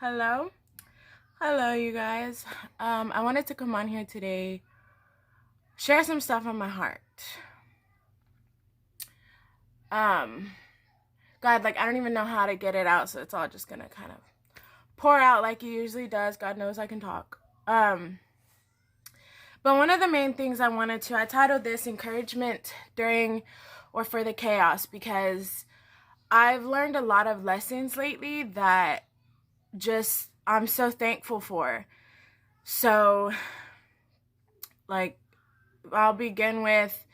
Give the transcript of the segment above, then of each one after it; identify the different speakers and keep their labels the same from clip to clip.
Speaker 1: Hello. Hello, you guys. I wanted to come on here today, share some stuff on my heart. Um, God, I don't even know how to get it out, so it's all just gonna kind of pour out like it usually does. God knows I can talk. But one of the main things I titled this Encouragement During or for the Chaos, because I've learned a lot of lessons lately that just I'm so thankful for. So, like, I'll begin with,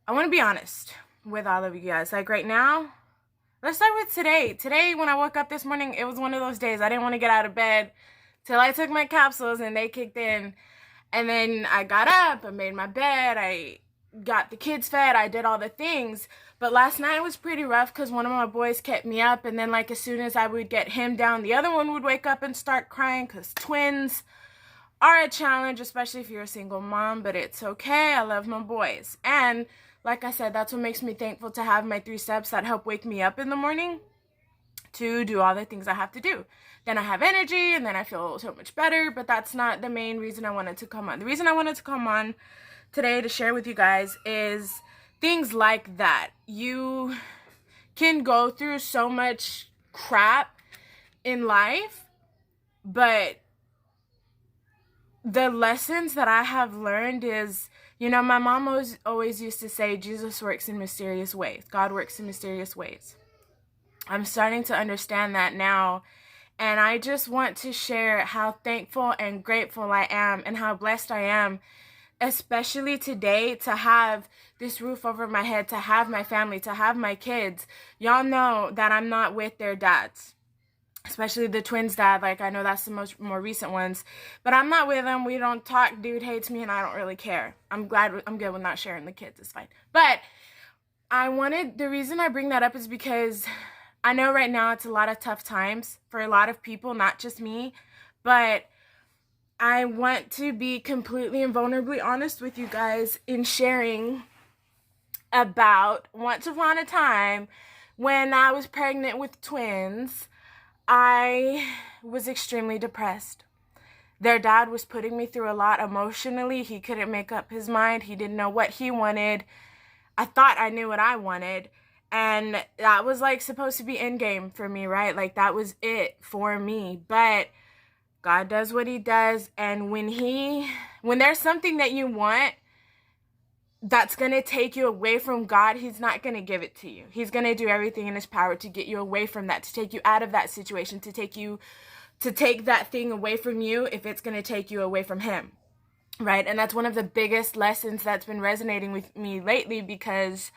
Speaker 1: I want to be honest with all of you guys. Like right now, let's start with today. Today, when I woke up this morning, it was one of those days I didn't want to get out of bed till I took my capsules and they kicked in. And then I got up, I made my bed, I got the kids fed, I did all the things. But last night was pretty rough because one of my boys kept me up. And then as soon as I would get him down, the other one would wake up and start crying because twins are a challenge, especially if you're a single mom, but it's okay. I love my boys. And like I said, that's what makes me thankful to have my 3 steps that help wake me up in the morning to do all the things I have to do. Then I have energy and then I feel so much better, but that's not the main reason I wanted to come on. The reason I wanted to come on today to share with you guys is things like that. You can go through so much crap in life, but the lessons that I have learned is, my mom always used to say, Jesus works in mysterious ways. God works in mysterious ways. I'm starting to understand that now. And I just want to share how thankful and grateful I am and how blessed I am, especially today, to have this roof over my head, to have my family, to have my kids. Y'all know that I'm not with their dads, especially the twins' dad. I know that's the more recent ones, but I'm not with them. We don't talk. Dude hates me and I don't really care. I'm good with not sharing the kids. It's fine. But the reason I bring that up is because I know right now it's a lot of tough times for a lot of people, not just me, but I want to be completely and vulnerably honest with you guys in sharing about once upon a time when I was pregnant with twins. I was extremely depressed. Their dad was putting me through a lot emotionally. He couldn't make up his mind. He didn't know what he wanted. I thought I knew what I wanted. And that was supposed to be endgame for me, right? That was it for me. But God does what he does. And when there's something that you want that's going to take you away from God, he's not going to give it to you. He's going to do everything in his power to get you away from that, to take you out of that situation, to take that thing away from you if it's going to take you away from him, right? And that's one of the biggest lessons that's been resonating with me lately, because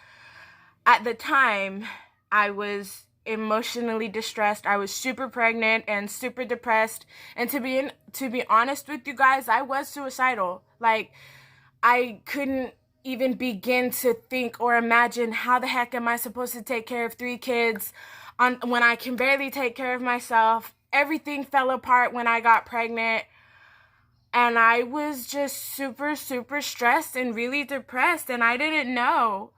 Speaker 1: at the time I was emotionally distressed. I was super pregnant and super depressed. And to be honest with you guys, I was suicidal. I couldn't even begin to think or imagine, how the heck am I supposed to take care of 3 kids when I can barely take care of myself? Everything fell apart when I got pregnant. And I was just super, super stressed and really depressed. And I didn't know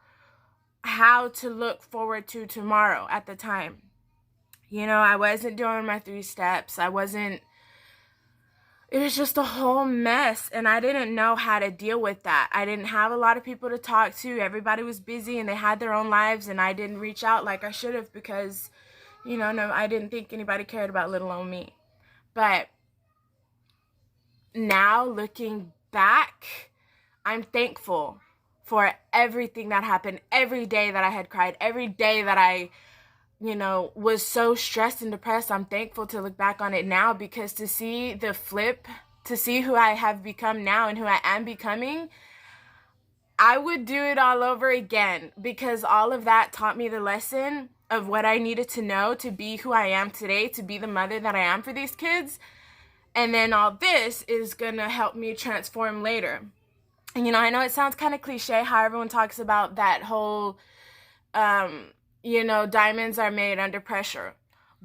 Speaker 1: how to look forward to tomorrow at the time. I wasn't doing my 3 steps. It was just a whole mess, and I didn't know how to deal with that. I didn't have a lot of people to talk to. Everybody was busy and they had their own lives, and I didn't reach out like I should have because, no, I didn't think anybody cared about, let alone me. But now, looking back, I'm thankful for everything that happened, every day that I had cried, every day that I was so stressed and depressed. I'm thankful to look back on it now, because to see the flip, to see who I have become now and who I am becoming, I would do it all over again, because all of that taught me the lesson of what I needed to know to be who I am today, to be the mother that I am for these kids. And then all this is gonna help me transform later. And I know it sounds kind of cliche how everyone talks about that whole diamonds are made under pressure.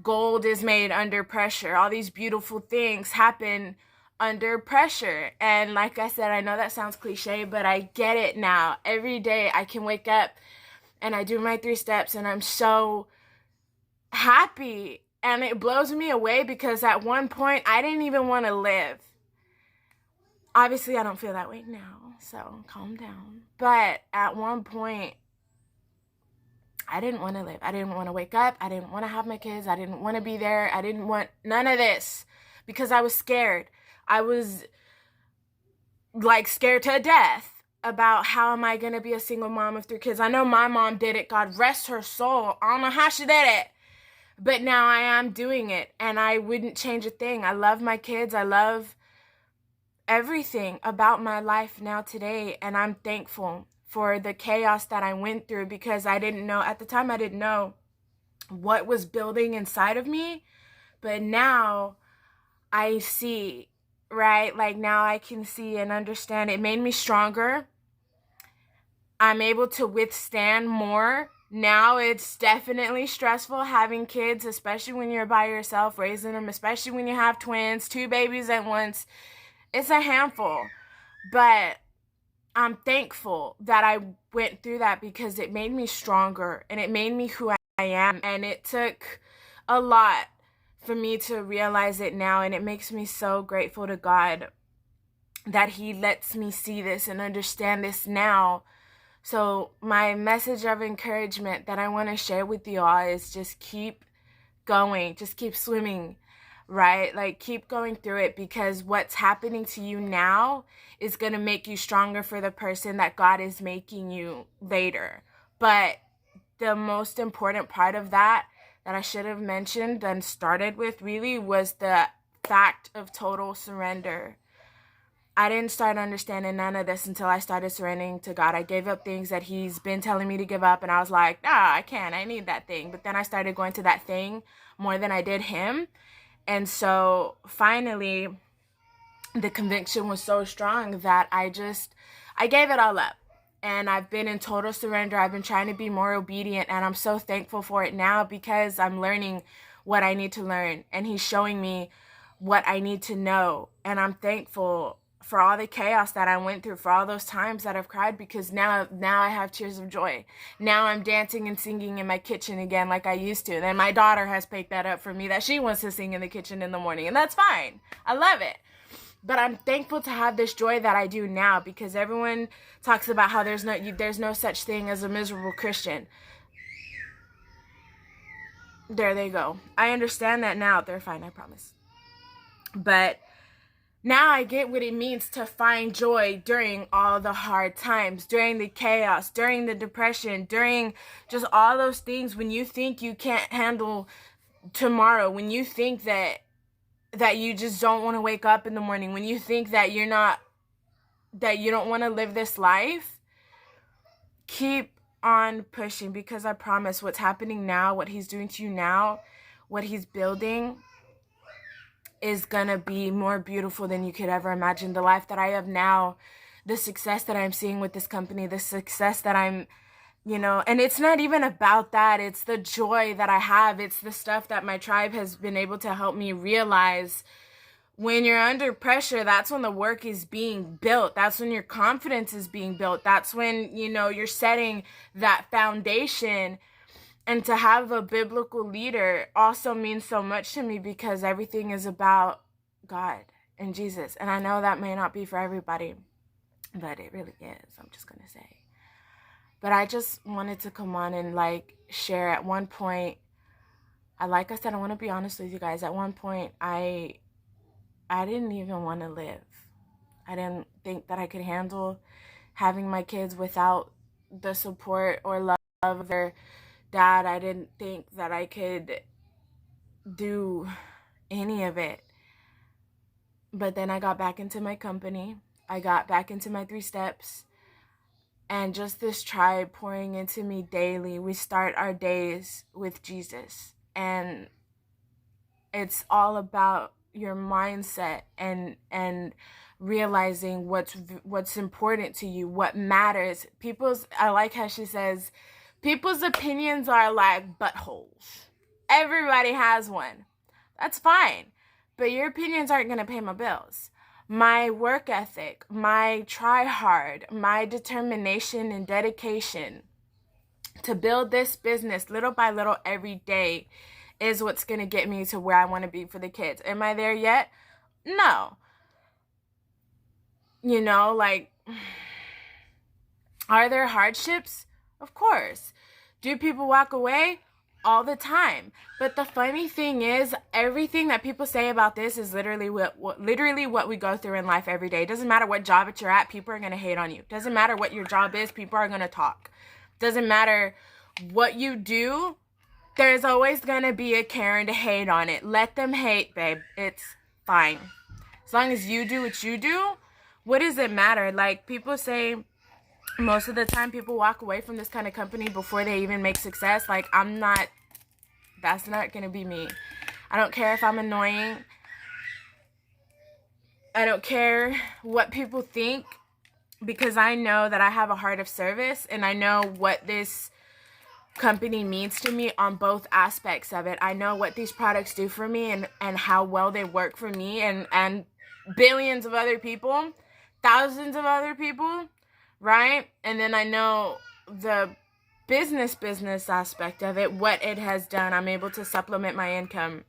Speaker 1: Gold is made under pressure. All these beautiful things happen under pressure. And like I said, I know that sounds cliche, but I get it now. Every day I can wake up and I do my 3 steps and I'm so happy And it blows me away because at one point I didn't even want to live. Obviously, I don't feel that way now, so calm down. But at one point, I didn't want to live. I didn't want to wake up. I didn't want to have my kids. I didn't want to be there. I didn't want none of this because I was scared. I was like scared to death about how am I going to be a single mom of 3 kids. I know my mom did it. God rest her soul. I don't know how she did it. But now I am doing it, and I wouldn't change a thing. I love my kids. I love everything about my life now today, and I'm thankful for the chaos that I went through because I didn't know, at the time I didn't know what was building inside of me, but now I see, right? Like now I can see and understand. It made me stronger. I'm able to withstand more. Now it's definitely stressful having kids, especially when you're by yourself, raising them, especially when you have twins, 2 babies at once. It's a handful, but I'm thankful that I went through that because it made me stronger and it made me who I am. And it took a lot for me to realize it now, and it makes me so grateful to God that He lets me see this and understand this now. So my message of encouragement that I want to share with you all is just keep going, just keep swimming, right? Like keep going through it, because what's happening to you now is going to make you stronger for the person that God is making you later. But the most important part of that I should have mentioned and started with really was the fact of total surrender. I didn't start understanding none of this until I started surrendering to God. I gave up things that He's been telling me to give up, and I was like, nah, I can't. I need that thing. But then I started going to that thing more than I did Him. And so finally, the conviction was so strong that I gave it all up. And I've been in total surrender. I've been trying to be more obedient, and I'm so thankful for it now because I'm learning what I need to learn, and He's showing me what I need to know. And I'm thankful for all the chaos that I went through, for all those times that I've cried, because now I have tears of joy. Now I'm dancing and singing in my kitchen again like I used to. And then my daughter has picked that up for me, that she wants to sing in the kitchen in the morning, and that's fine. I love it. But I'm thankful to have this joy that I do now, because everyone talks about how there's no such thing as a miserable Christian. There they go. I understand that now. They're fine, I promise. But now I get what it means to find joy during all the hard times, during the chaos, during the depression, during just all those things when you think you can't handle tomorrow, when you think that you just don't want to wake up in the morning, when you think that you don't want to live this life. Keep on pushing, because I promise what's happening now, what He's doing to you now, what He's building is gonna be more beautiful than you could ever imagine. The life that I have now, the success that I'm seeing with this company, the success that I'm, and it's not even about that. It's the joy that I have. It's the stuff that my tribe has been able to help me realize. When you're under pressure, that's when the work is being built. That's when your confidence is being built. That's when, you're setting that foundation. And to have a biblical leader also means so much to me, because everything is about God and Jesus. And I know that may not be for everybody, but it really is, I'm just going to say. But I just wanted to come on and share. At one point, like I said, I want to be honest with you guys. At one point, I didn't even want to live. I didn't think that I could handle having my kids without the support or love of their dad. I didn't think that I could do any of it. But then I got back into my company. I got back into my 3 steps. And just this tribe pouring into me daily. We start our days with Jesus. And it's all about your mindset and realizing what's important to you, what matters. I like how she says, people's opinions are like buttholes. Everybody has one. That's fine. But your opinions aren't going to pay my bills. My work ethic, my try hard, my determination and dedication to build this business little by little every day is what's going to get me to where I want to be for the kids. Am I there yet? No. You know, like, are there hardships? Of course. Do people walk away? All the time. But the funny thing is, everything that people say about this is literally what we go through in life every day. It doesn't matter what job you're at, people are going to hate on you. It doesn't matter what your job is, people are going to talk. It doesn't matter what you do, there's always going to be a Karen to hate on it. Let them hate, babe. It's fine. As long as you do what you do, what does it matter? Like, people say most of the time people walk away from this kind of company before they even make success. Like, that's not going to be me. I don't care if I'm annoying. I don't care what people think, because I know that I have a heart of service, and I know what this company means to me on both aspects of it. I know what these products do for me, and how well they work for me and billions of other people, thousands of other people, right? And then I know the business aspect of it, what it has done. I'm able to supplement my income.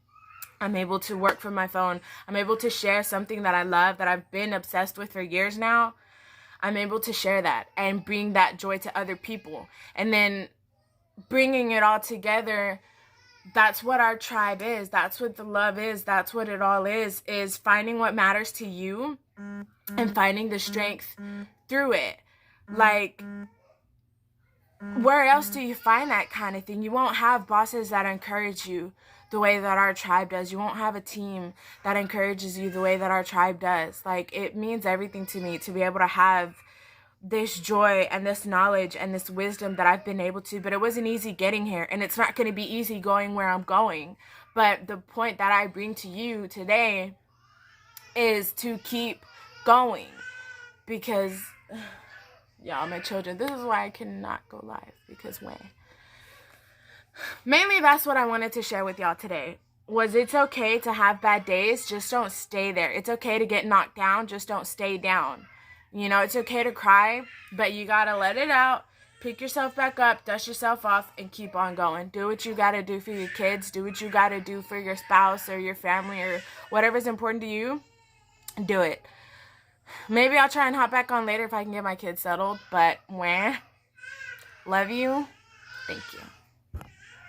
Speaker 1: I'm able to work from my phone. I'm able to share something that I love, that I've been obsessed with for years now. I'm able to share that and bring that joy to other people. And then bringing it all together, that's what our tribe is. That's what the love is. That's what it all is finding what matters to you and finding the strength through it. Like, where else do you find that kind of thing? You won't have bosses that encourage you the way that our tribe does. You won't have a team that encourages you the way that our tribe does. Like, it means everything to me to be able to have this joy and this knowledge and this wisdom that I've been able to. But it wasn't easy getting here, and it's not going to be easy going where I'm going. But the point that I bring to you today is to keep going, because y'all, my children, this is why I cannot go live, because mainly that's what I wanted to share with y'all today. Was it's okay to have bad days, just don't stay there. It's okay to get knocked down, just don't stay down. You know, it's okay to cry, but you gotta let it out, pick yourself back up, dust yourself off, and keep on going. Do what you gotta do for your kids, do what you gotta do for your spouse or your family or whatever's important to you. Do it. Maybe I'll try and hop back on later if I can get my kids settled, but love you. Thank you.